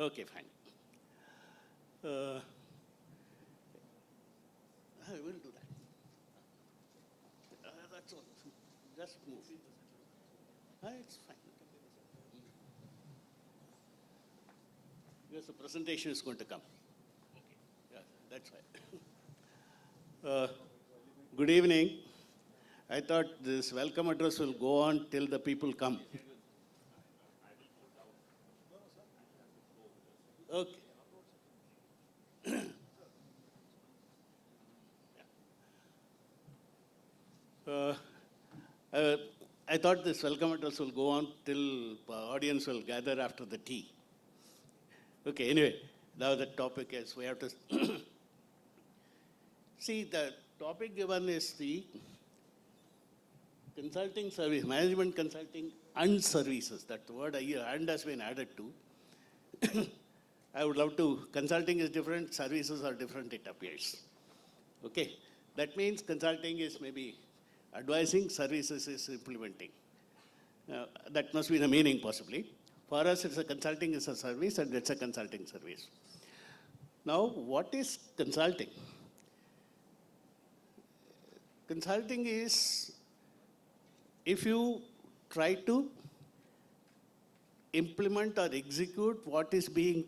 Okay, fine. I will do that. That's all. Just move. It's fine. Because the presentation is going to come. Okay. Yeah, that's right. Good evening. I thought this welcome address will go on till the people come. Okay. Uh, uh, I thought this welcome address will go on till audience will gather after the tea. Okay, anyway, now the topic is we have to see the topic given is the consulting service, management consulting and services. That word and has been added to. I would love to, consulting is different, services are different, it appears. Okay, that means consulting is maybe advising, services is implementing. That must be the meaning possibly. For us, it's a consulting is a service and it's a consulting service. Now, what is consulting? Consulting is if you try to implement or execute what is being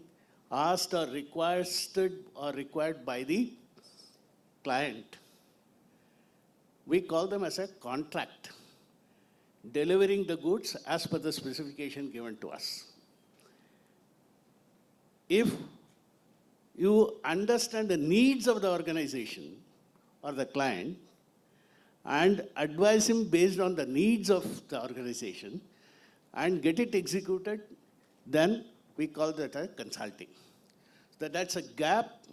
asked or required by the client. We call them as a contract, delivering the goods as per the specification given to us. If you understand the needs of the organization or the client and advise him based on the needs of the organization and get it executed, then we call that a consulting. So that's a gap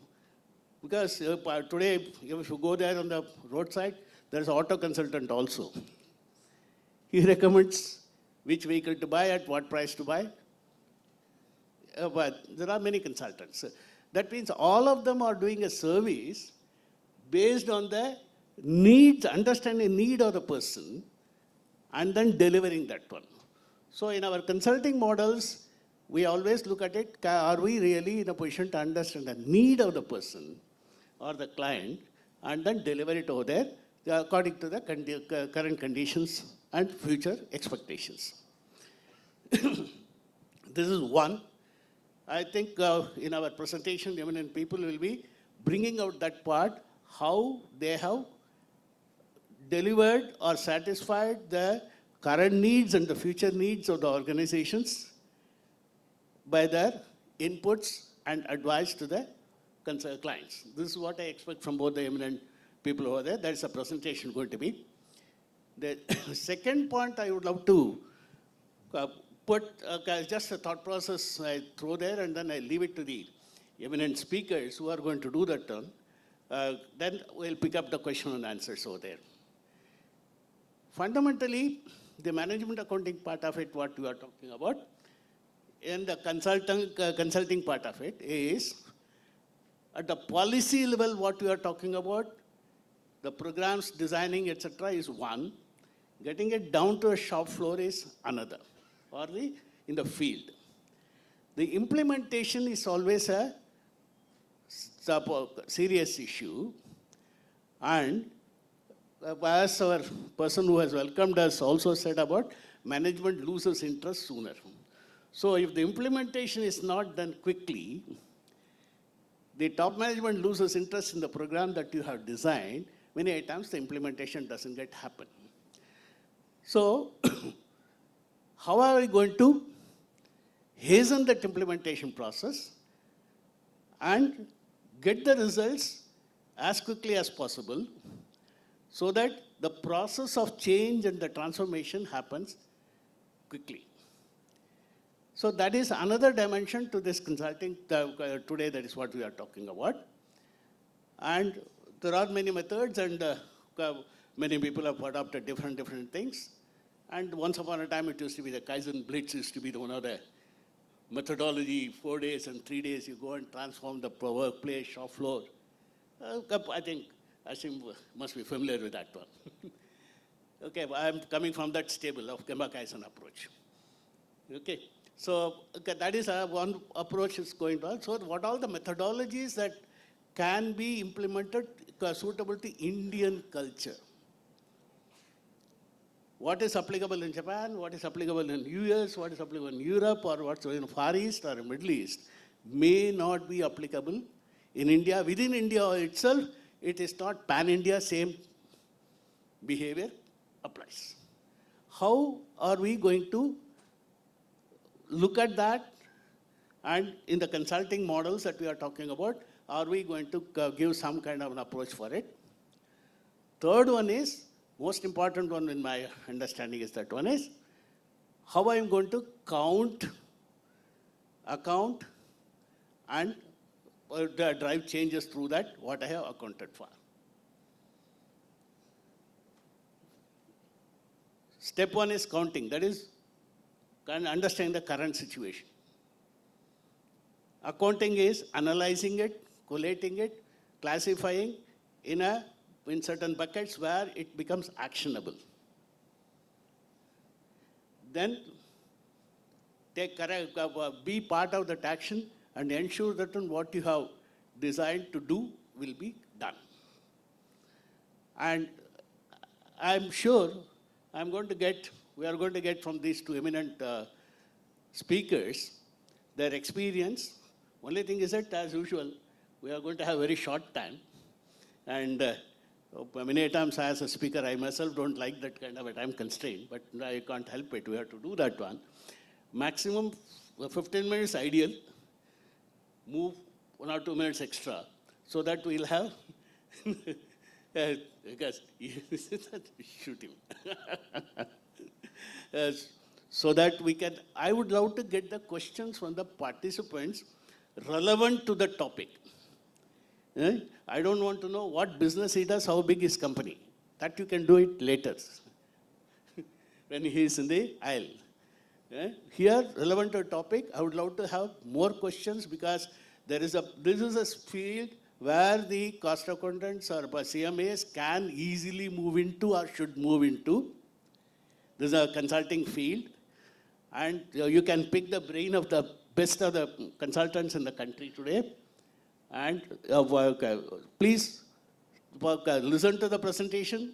because today, if you go there on the roadside, there's an auto consultant also. He recommends which vehicle to buy, at what price to buy. But there are many consultants. That means all of them are doing a service based on the needs, understanding need of the person, and then delivering that one. So in our consulting models, we always look at it, are we really in a position to understand the need of the person or the client, and then deliver it over there according to the current conditions and future expectations. This is one. I think in our presentation, eminent people will be bringing out that part, how they have delivered or satisfied the current needs and the future needs of the organizations by their inputs and advice to the clients. This is what I expect from both the eminent people over there. That's the presentation going to be. The second point I would love to put just a thought process I throw there and then I leave it to the eminent speakers who are going to do that turn. Then we'll pick up the question and answers over there. Fundamentally, the management accounting part of it, what we are talking about, and the consulting part of it is at the policy level, what we are talking about, the programs designing, etc., is one. Getting it down to a shop floor is another, or in the field. The implementation is always a serious issue, and as our person who has welcomed us also said about, management loses interest sooner. So if the implementation is not done quickly, the top management loses interest in the program that you have designed. Many times the implementation doesn't get happen. So how are we going to hasten that implementation process and get the results as quickly as possible so that the process of change and the transformation happens quickly? So that is another dimension to this consulting today. That is what we are talking about. And there are many methods and many people have adopted different things. And once upon a time, it used to be the Kaizen Blitz used to be one of the methodology, 4 days and 3 days, you go and transform the workplace, shop floor. I think Ashim must be familiar with that one. Okay, I'm coming from that stable of Gemba Kaizen approach. Okay, So okay, that is one approach is going on. So what all the methodologies that can be implemented suitable to Indian culture? What is applicable in Japan? What is applicable in US? What is applicable in Europe or what's in Far East or Middle East may not be applicable in India. Within India itself, it is not pan-India, same behavior applies. How are we going to look at that? And in the consulting models that we are talking about, are we going to give some kind of an approach for it? Third one is, most important one in my understanding is that one is, how I am going to count, account, and drive changes through that, what I have accounted for. Step one is counting, that is, understanding the current situation. Accounting is analyzing it, collating it, classifying in certain buckets where it becomes actionable. Then be part of that action and ensure that what you have designed to do will be done. And I'm sure we are going to get from these two eminent speakers their experience. Only thing is that, as usual, we are going to have very short time. And many times as a speaker, I myself don't like that kind of a time constraint, but I can't help it. We have to do that one. Maximum 15 minutes ideal. Move 1 or 2 minutes extra so that we'll have, because shoot him. So that we can, I would love to get the questions from the participants relevant to the topic. I don't want to know what business he does, how big his company. That you can do it later when he is in the aisle. Here, relevant to the topic, I would love to have more questions because this is a field where the cost accountants or CMAs can easily move into or should move into. This is a consulting field, and you can pick the brain of the best of the consultants in the country today. And please listen to the presentation,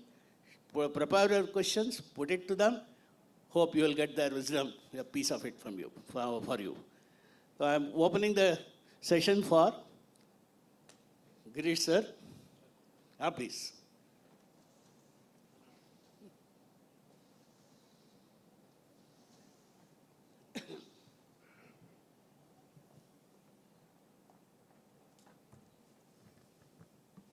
prepare your questions, put it to them. Hope you will get their wisdom, a piece of it from you, for you. So I'm opening the session for Girish sir. Please.